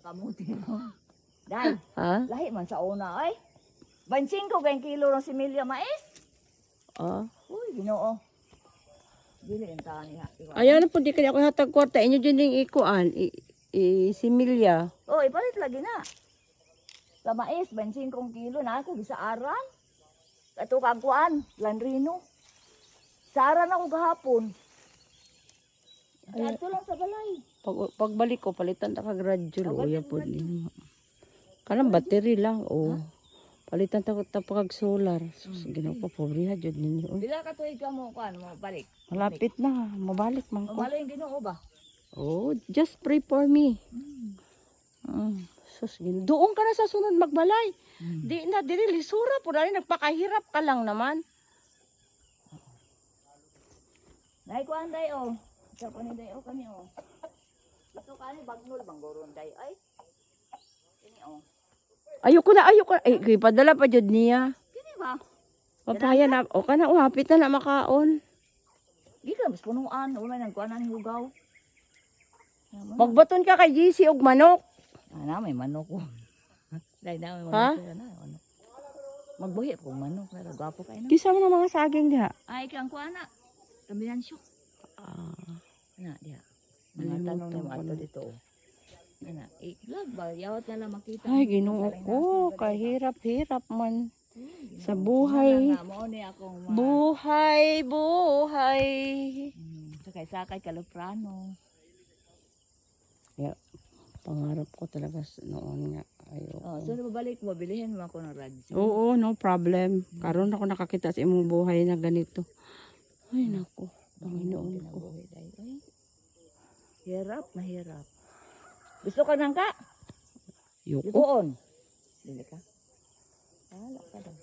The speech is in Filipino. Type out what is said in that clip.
Kamuti no. Dai, Ha? lahi man sa una ay. 25 kay kilo ng similya mais. Ah. Uy, Ginoo. Dili ang tani ha. Ayaw na po, di kaya ako hatag kwarta. Inyo dyan yung ikuan. Si Milya. Oh, ipalit lagi na. Sa mais, 25 kilo na ako gisaaran. Ato kang kuan, Lanrino. Saaran ako gahapon. Ay. Ato lang sa balay. Pagbalik ko, palitan ta kag radyo. Oh, Uya balik po mo din. Kanang battery lang. Oh. Palitan ta kag solar. Sus, ginawa ko, pobre ha, dyan ninyo. Oh. Bila ka tuig ka mo kuan mo balik. Malapit na. Mabalik man ko. Malay Ginoo ba? Oh, just pray for me. Sus, doon ka na sa sunod magbalay. Di na, dili lisura po dali nagpakahirap ka lang naman. Nay kuan day oh. Sa ko ni day oh kani oh. Ito kani bagnol banggoron day ay. Kini oh. Ayoko na. Ay, padala pa jud niya. Kini ba? Papaya na, o ka na, hapit na makaon. Di ka mas punuan, wala nang kuan ni hugaw. Magbaton ka kay GC og manok. Na may manok ko. Day na may Ha? manok na ano. Magbuhi ko manok pero gwapo kay na. Kisa mo ng mga saging diha. Ay kang kuan na. Kombinasyon. Na dia. Mga tanong ni Nalimutan ko ato na. dito. Ana, iglag ba yawat na lang makita. Ay, Ginoo ko, kahirap-hirap man. Sa buhay. Mo ni akong Buhay. sakay-sakay kaloprano. Pangarap ko talaga noon nga. Oh, Ayoko. so babalik mo bilihin mo ako ng radyo. Oo, no problem. Karon ako nakakita sa imong buhay na ganito. Ay, nako. Panginoon ko. Kinabuhi dahil, ay, hirap, mahirap. Gusto ka nang ka? Yoko. Doon. Dili ka. Wala ka daw.